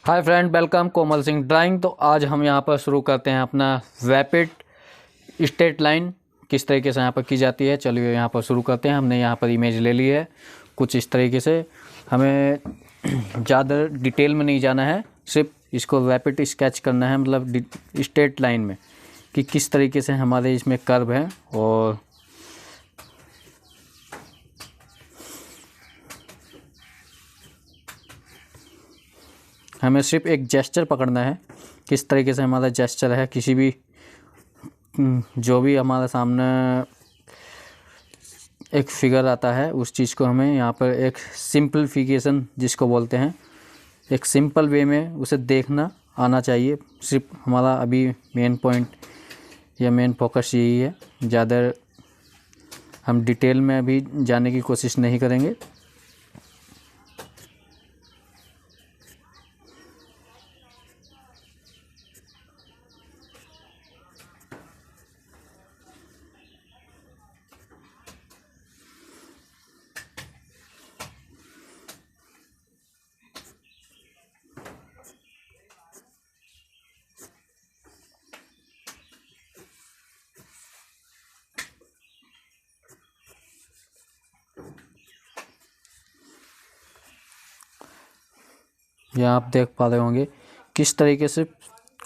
Hi friend, welcome Komal Singh drawing. तो आज हम यहाँ पर शुरू करते हैं अपना रैपिड स्ट्रेट लाइन किस तरीके से यहाँ पर की जाती है। चलिए यहाँ पर शुरू करते हैं। हमने यहाँ पर इमेज ले ली है कुछ इस तरीके से। हमें ज़्यादा डिटेल में नहीं जाना है, सिर्फ इसको रैपिड स्केच करना है, मतलब स्ट्रेट लाइन में कि किस तरीके से हमारे इसमें कर्व है। और हमें सिर्फ एक जेस्चर पकड़ना है, किस तरीके से हमारा जेस्चर है। किसी भी जो भी हमारे सामने एक फिगर आता है उस चीज़ को हमें यहाँ पर एक सिंपलीफिकेशन जिसको बोलते हैं, एक सिंपल वे में उसे देखना आना चाहिए। सिर्फ हमारा अभी मेन पॉइंट या मेन फोकस यही है। ज़्यादा हम डिटेल में अभी जाने की कोशिश नहीं करेंगे। यहाँ आप देख पा रहे होंगे किस तरीके से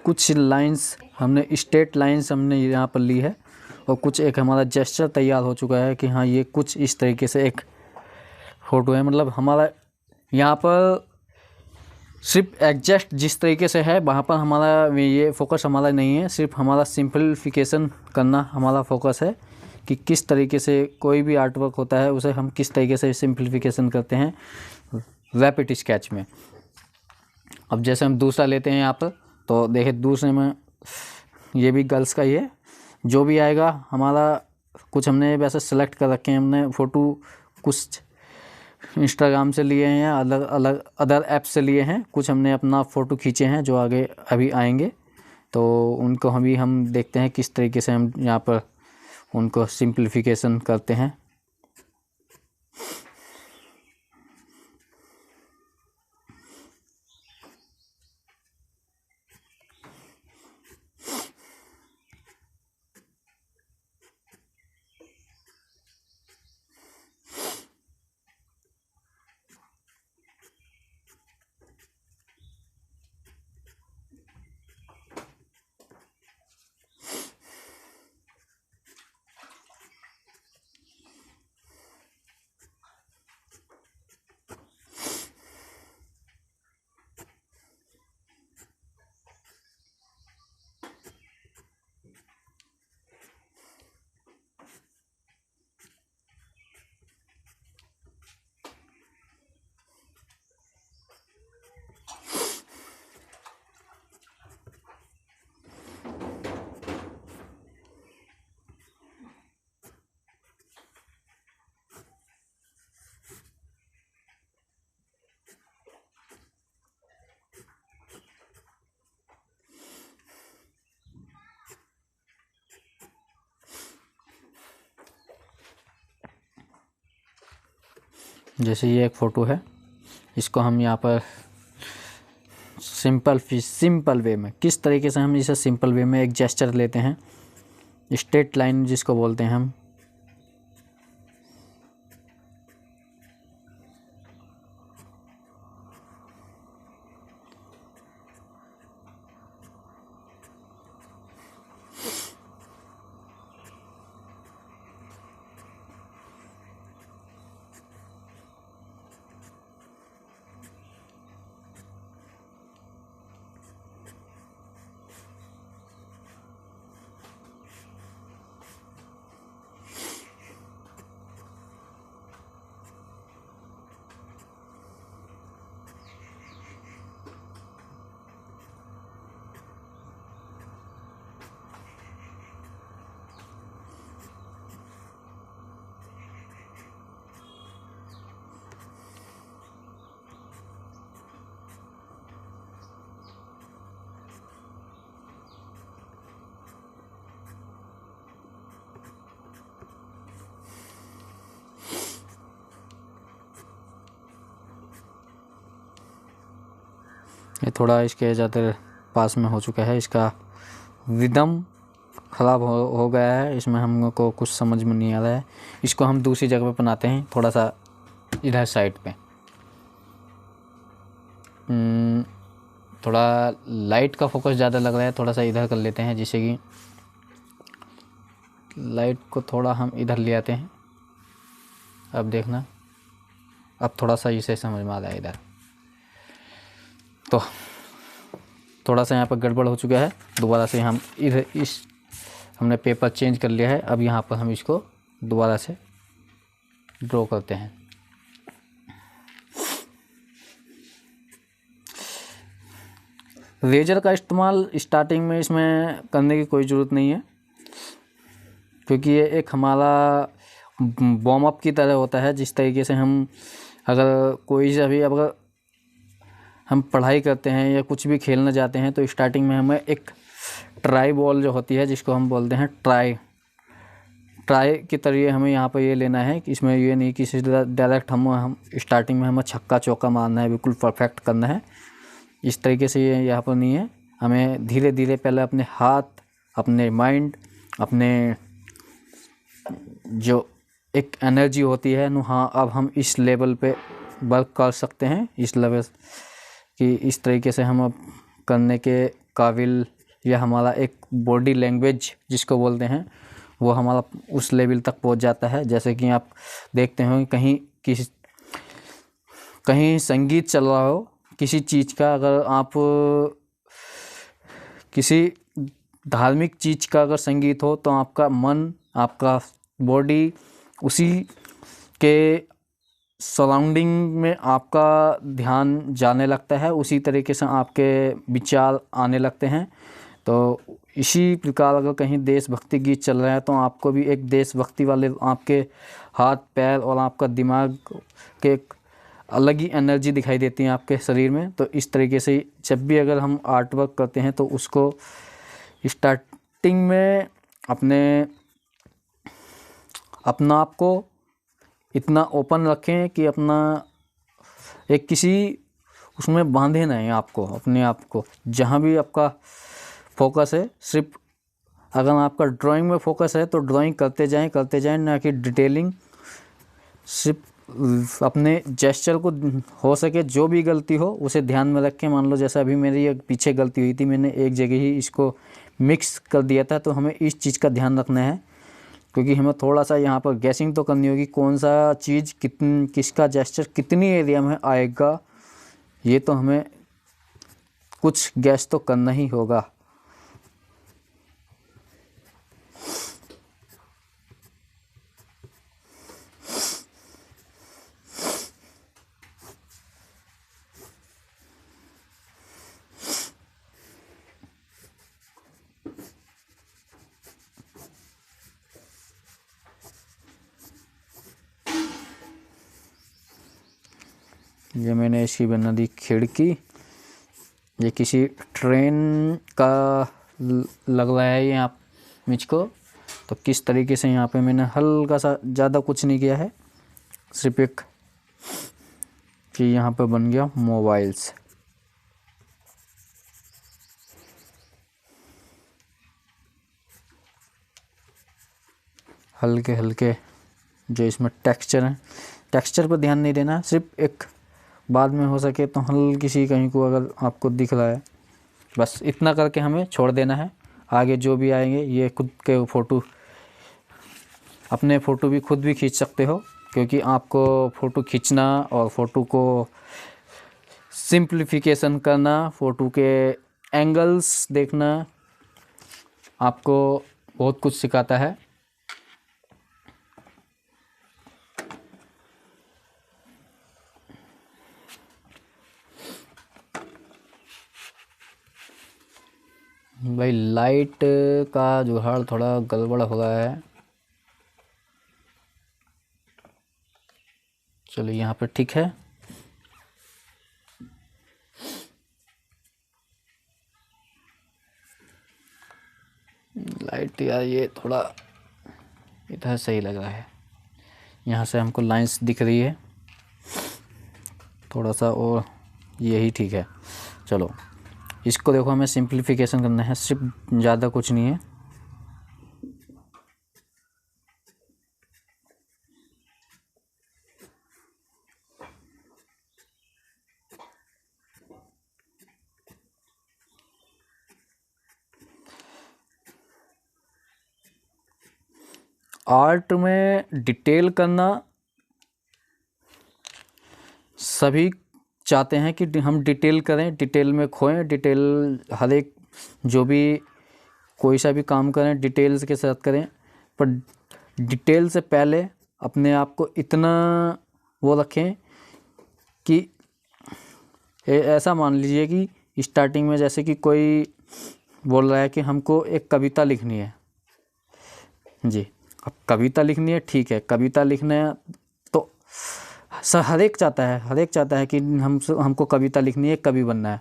कुछ लाइंस हमने स्ट्रेट लाइंस हमने यहाँ पर ली है और कुछ एक हमारा जेस्चर तैयार हो चुका है कि हाँ ये कुछ इस तरीके से एक फ़ोटो है। मतलब हमारा यहाँ पर सिर्फ एग्जैक्ट जिस तरीके से है वहाँ पर हमारा ये फोकस हमारा नहीं है। सिर्फ हमारा सिंपलीफिकेशन करना हमारा फोकस है कि किस तरीके से कोई भी आर्ट वर्क होता है उसे हम किस तरीके से सिंपलीफिकेशन करते हैं रैपिड स्केच में। अब जैसे हम दूसरा लेते हैं यहाँ पर, तो देखिए दूसरे में ये भी गर्ल्स का ही है। जो भी आएगा हमारा कुछ हमने वैसे सेलेक्ट कर रखे हैं, हमने फ़ोटो कुछ इंस्टाग्राम से लिए हैं या अलग अलग अदर ऐप से लिए हैं। कुछ हमने अपना फ़ोटो खींचे हैं जो आगे अभी आएंगे, तो उनको हम देखते हैं किस तरीके से हम यहाँ पर उनको सिंपलीफिकेशन करते हैं। जैसे ये एक फ़ोटो है, इसको हम यहाँ पर सिंपल वे में किस तरीके से हम इसे सिंपल वे में एक जेस्चर लेते हैं, स्ट्रेट लाइन जिसको बोलते हैं हम। ये थोड़ा इसके ज़्यादा पास में हो चुका है, इसका रिदम ख़राब हो गया है, इसमें हमको कुछ समझ में नहीं आ रहा है। इसको हम दूसरी जगह पे बनाते हैं, थोड़ा सा इधर साइड पे। थोड़ा लाइट का फोकस ज़्यादा लग रहा है, थोड़ा सा इधर कर लेते हैं, जिससे कि लाइट को थोड़ा हम इधर ले आते हैं। अब देखना, अब थोड़ा सा इसे समझ में आ रहा है इधर। तो थोड़ा सा यहाँ पर गड़बड़ हो चुका है, दोबारा से हम इधर हमने पेपर चेंज कर लिया है। अब यहाँ पर हम इसको दोबारा से ड्रॉ करते हैं। रेजर का इस्तेमाल स्टार्टिंग में इसमें करने की कोई ज़रूरत नहीं है, क्योंकि ये एक हमारा वार्म अप की तरह होता है। जिस तरीके से हम अगर कोई से भी अगर हम पढ़ाई करते हैं या कुछ भी खेलने जाते हैं, तो स्टार्टिंग में हमें एक ट्राई बॉल जो होती है, जिसको हम बोलते हैं ट्राई की तरह हमें यहाँ पर ये लेना है कि इसमें ये नहीं कि डायरेक्ट हम स्टार्टिंग में हमें छक्का चौका मारना है, बिल्कुल परफेक्ट करना है। इस तरीके से ये यहाँ पर नहीं है। हमें धीरे धीरे पहले अपने हाथ, अपने माइंड, अपने जो एक एनर्जी होती है न, हाँ अब हम इस लेवल पे वर्क कर सकते हैं, इस लेवल कि इस तरीके से हम अब करने के काबिल, या हमारा एक बॉडी लैंग्वेज जिसको बोलते हैं वो हमारा उस लेवल तक पहुंच जाता है। जैसे कि आप देखते हो कहीं संगीत चल रहा हो किसी चीज़ का, अगर आप किसी धार्मिक चीज़ का अगर संगीत हो, तो आपका मन, आपका बॉडी उसी के सराउंडिंग में आपका ध्यान जाने लगता है, उसी तरीके से आपके विचार आने लगते हैं। तो इसी प्रकार अगर कहीं देशभक्ति गीत चल रहा है, तो आपको भी एक देशभक्ति वाले आपके हाथ पैर और आपका दिमाग के अलग ही एनर्जी दिखाई देती है आपके शरीर में। तो इस तरीके से जब भी अगर हम आर्ट वर्क करते हैं, तो उसको स्टार्टिंग में अपना आप को इतना ओपन रखें कि अपना एक किसी उसमें बांधे नहीं आपको, अपने आप को। जहाँ भी आपका फोकस है, सिर्फ अगर आपका ड्राइंग में फोकस है तो ड्राइंग करते जाएं, ना कि डिटेलिंग। सिर्फ अपने जेस्चर को, हो सके जो भी गलती हो उसे ध्यान में रखें। मान लो जैसे अभी मेरी एक पीछे गलती हुई थी, मैंने एक जगह ही इसको मिक्स कर दिया था, तो हमें इस चीज़ का ध्यान रखना है, क्योंकि हमें थोड़ा सा यहाँ पर गैसिंग तो करनी होगी कौन सा चीज़ किसका जेस्चर कितनी एरिया में आएगा, ये तो हमें कुछ गैस तो करना ही होगा। ये मैंने इसकी बना दी खिड़की, ये किसी ट्रेन का लग रहा है ये आप मुझको। तो किस तरीके से यहाँ पे मैंने हल्का सा, ज़्यादा कुछ नहीं किया है, सिर्फ एक कि यहाँ पे बन गया मोबाइल्स। हल्के हल्के जो इसमें टेक्सचर है, टेक्सचर पर ध्यान नहीं देना, सिर्फ एक बाद में हो सके तो हल्की सी कहीं को अगर आपको दिख रहा है, बस इतना करके हमें छोड़ देना है। आगे जो भी आएंगे, ये खुद के फ़ोटो, अपने फ़ोटो भी खुद भी खींच सकते हो, क्योंकि आपको फ़ोटो खींचना और फ़ोटो को सिंप्लीफिकेशन करना, फ़ोटो के एंगल्स देखना आपको बहुत कुछ सिखाता है। भाई लाइट का जुगाड़ थोड़ा गड़बड़ हो रहा है। चलो यहाँ पे ठीक है। लाइट यार ये थोड़ा इधर सही लग रहा है, यहाँ से हमको लाइंस दिख रही है थोड़ा सा, और यही ठीक है। चलो इसको देखो, हमें सिंप्लीफिकेशन करना है, सिर्फ ज़्यादा कुछ नहीं है। आर्ट में डिटेल करना सभी चाहते हैं कि हम डिटेल करें, डिटेल में खोएं, डिटेल हर एक जो भी कोई सा भी काम करें डिटेल्स के साथ करें। पर डिटेल से पहले अपने आप को इतना वो रखें कि ऐसा मान लीजिए कि स्टार्टिंग में जैसे कि कोई बोल रहा है कि हमको एक कविता लिखनी है जी। अब कविता लिखनी है, ठीक है, कविता लिखना है तो हर एक चाहता है कि हमको कविता लिखनी है, कवि बनना है।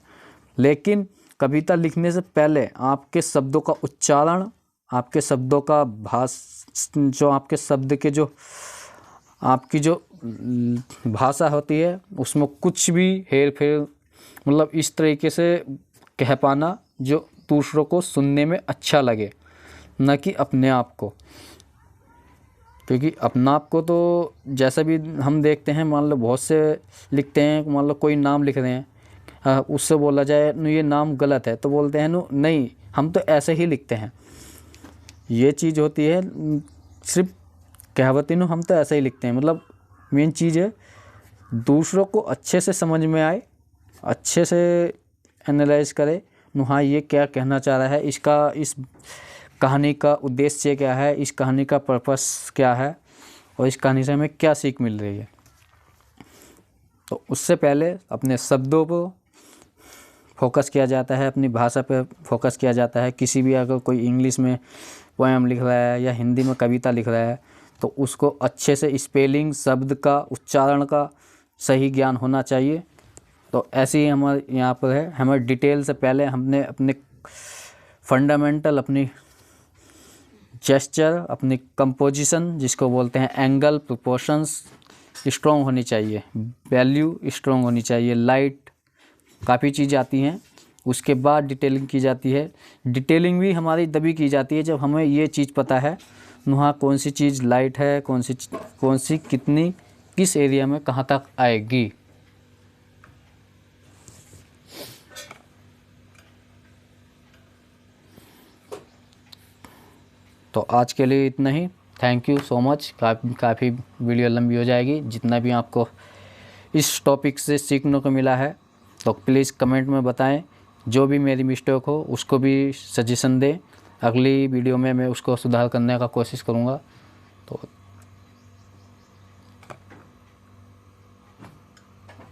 लेकिन कविता लिखने से पहले आपके शब्दों का उच्चारण, आपके शब्दों का जो आपके शब्द के जो आपकी जो भाषा होती है उसमें कुछ भी हेर फेर, मतलब इस तरीके से कह पाना जो दूसरों को सुनने में अच्छा लगे, न कि अपने आप को। क्योंकि अपना आप को तो जैसा भी हम देखते हैं, मान लो बहुत से लिखते हैं, मान लो कोई नाम लिख रहे हैं, उससे बोला जाए न ये नाम गलत है तो बोलते हैं नहीं हम तो ऐसे ही लिखते हैं। ये चीज़ होती है सिर्फ कहावती हम तो ऐसे ही लिखते हैं। मतलब मेन चीज़ है दूसरों को अच्छे से समझ में आए, अच्छे से एनालाइज करे, हाँ ये क्या कहना चाह रहा है, इसका इस कहानी का उद्देश्य क्या है, इस कहानी का पर्पस क्या है और इस कहानी से हमें क्या सीख मिल रही है। तो उससे पहले अपने शब्दों को फोकस किया जाता है, अपनी भाषा पे फोकस किया जाता है। किसी भी अगर कोई इंग्लिश में पोएम लिख रहा है या हिंदी में कविता लिख रहा है तो उसको अच्छे से स्पेलिंग, शब्द का उच्चारण का सही ज्ञान होना चाहिए। तो ऐसे ही हमारे यहाँ पर है, हमें डिटेल से पहले हमने अपने फंडामेंटल, अपनी जेस्चर, अपनी कंपोजिशन जिसको बोलते हैं एंगल, प्रोपोर्शंस स्ट्रॉन्ग होनी चाहिए, वैल्यू स्ट्रॉन्ग होनी चाहिए, लाइट, काफ़ी चीज़ आती हैं। उसके बाद डिटेलिंग की जाती है। डिटेलिंग भी हमारी तभी की जाती है जब हमें ये चीज़ पता है वहाँ कौन सी चीज़ लाइट है, कौन सी कितनी किस एरिया में कहाँ तक आएगी। तो आज के लिए इतना ही। Thank you so much. काफ़ी वीडियो लंबी हो जाएगी। जितना भी आपको इस टॉपिक से सीखने को मिला है तो प्लीज़ कमेंट में बताएं। जो भी मेरी मिस्टेक हो उसको भी सजेशन दें, अगली वीडियो में मैं उसको सुधार करने का कोशिश करूँगा।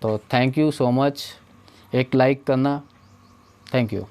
तो थैंक यू सो मच। एक लाइक करना। Thank you.